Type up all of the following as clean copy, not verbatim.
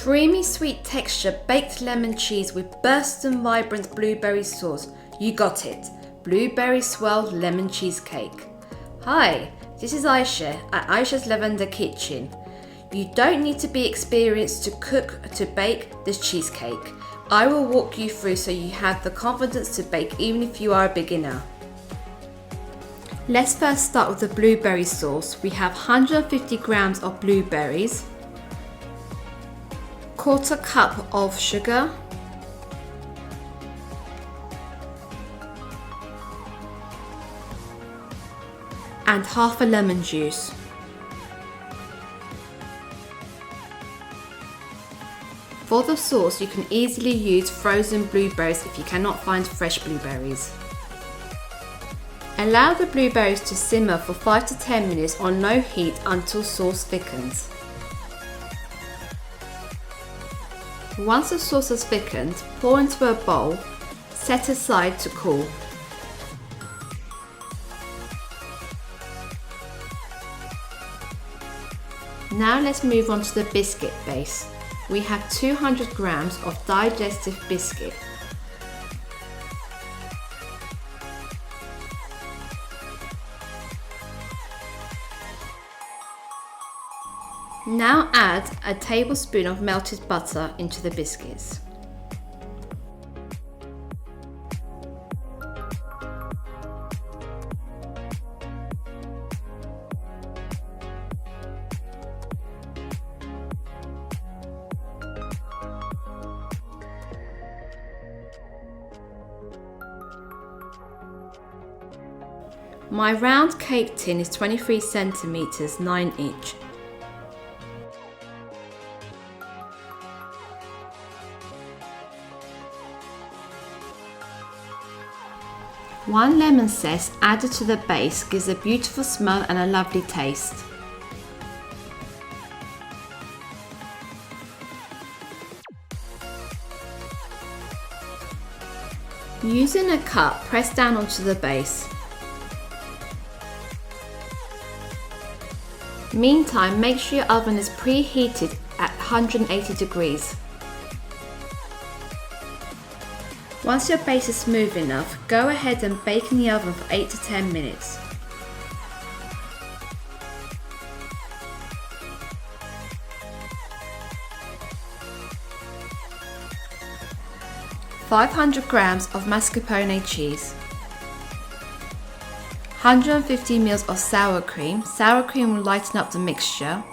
Creamy sweet texture baked lemon cheese with burst and vibrant blueberry sauce. You got it. Blueberry swirl lemon cheesecake. Hi, this is Aisha at Aisha's Lavender Kitchen. You don't need to be experienced to cook to bake this cheesecake. I will walk you through so you have the confidence to bake even if you are a beginner. Let's first start with the blueberry sauce. We have 150 grams of blueberries, quarter cup of sugar, and half a lemon juice. For the sauce, you can easily use frozen blueberries if you cannot find fresh blueberries. Allow the blueberries to simmer for 5 to 10 minutes on low heat until sauce thickens. Once the sauce has thickened, pour into a bowl, set aside to cool. Now let's move on to the biscuit base. We have 200 grams of digestive biscuit. Now add a tablespoon of melted butter into the biscuits. My round cake tin is 23 centimeters, 9 inch. One lemon zest added to the base gives a beautiful smell and a lovely taste. Using a cup, press down onto the base. Meantime, make sure your oven is preheated at 180 degrees. Once your base is smooth enough, go ahead and bake in the oven for 8 to 10 minutes. "500 grams of mascarpone cheese, 150 ml of sour cream. Sour cream will lighten up the mixture.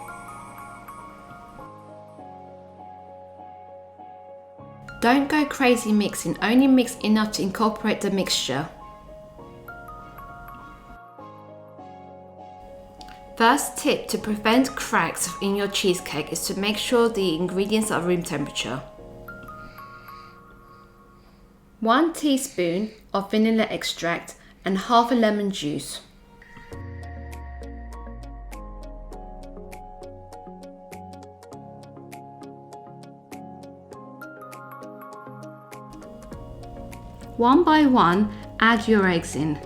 Don't go crazy mixing, only mix enough to incorporate the mixture. First tip to prevent cracks in your cheesecake is to make sure the ingredients are room temperature. 1 teaspoon of vanilla extract and half a lemon juice. One by one, add your eggs in.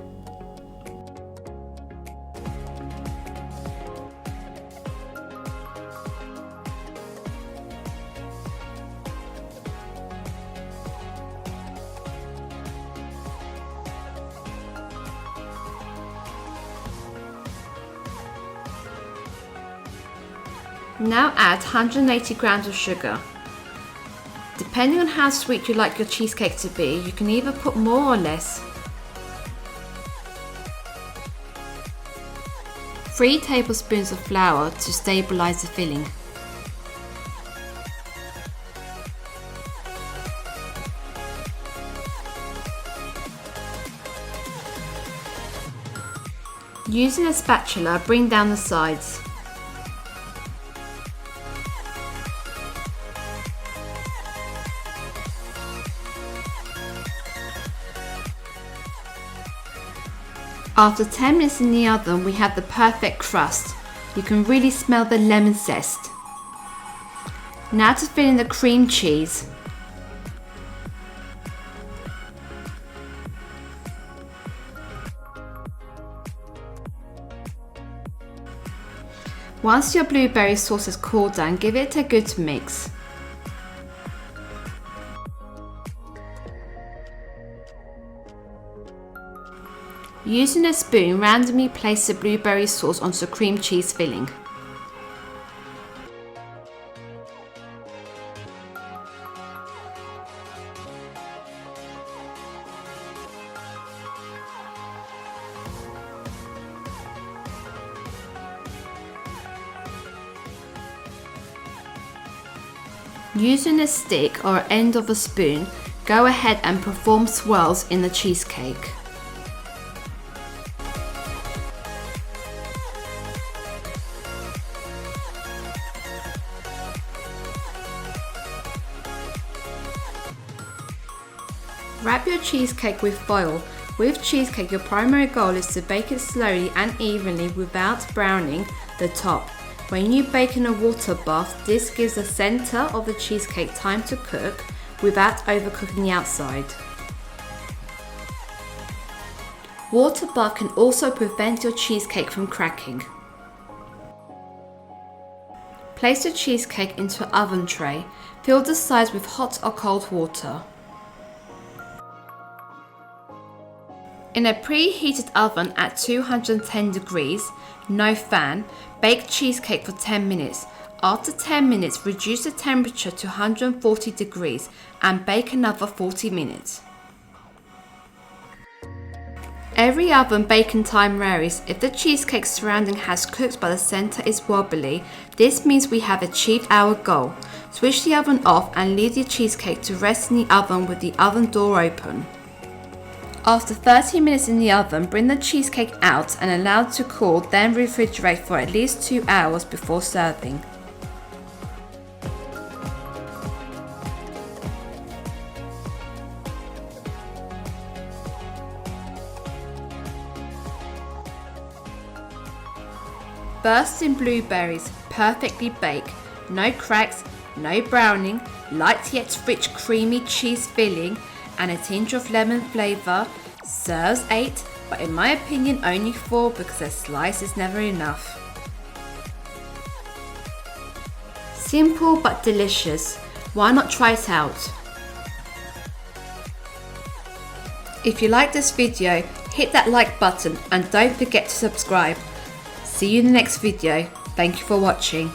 Now add 180 grams of sugar. Depending on how sweet you like your cheesecake to be, you can either put more or less. 3 tablespoons of flour to stabilize the filling. Using a spatula, bring down the sides. After 10 minutes in the oven, we have the perfect crust. You can really smell the lemon zest. Now to fill in the cream cheese. Once your blueberry sauce has cooled down, give it a good mix. Using a spoon, randomly place the blueberry sauce onto the cream cheese filling. Using a stick or end of a spoon, go ahead and perform swirls in the cheesecake. Wrap your cheesecake with foil. With cheesecake, your primary goal is to bake it slowly and evenly without browning the top. When you bake in a water bath, this gives the center of the cheesecake time to cook without overcooking the outside. Water bath can also prevent your cheesecake from cracking. Place the cheesecake into an oven tray. Fill the sides with hot or cold water. In a preheated oven at 210 degrees, no fan, bake cheesecake for 10 minutes. After 10 minutes, reduce the temperature to 140 degrees and bake another 40 minutes. Every oven baking time varies. If the cheesecake surrounding has cooked but the center is wobbly, this means we have achieved our goal. Switch the oven off and leave the cheesecake to rest in the oven with the oven door open. After 30 minutes in the oven, bring the cheesecake out and allow it to cool, then refrigerate for at least 2 hours before serving. Bursting blueberries, perfectly baked, no cracks, no browning, light yet rich creamy cheese filling, and a tinge of lemon flavour. Serves 8, but in my opinion only 4 because a slice is never enough. Simple but delicious. Why not try it out? If you like this video, hit that like button and don't forget to subscribe. See you in the next video. Thank you for watching.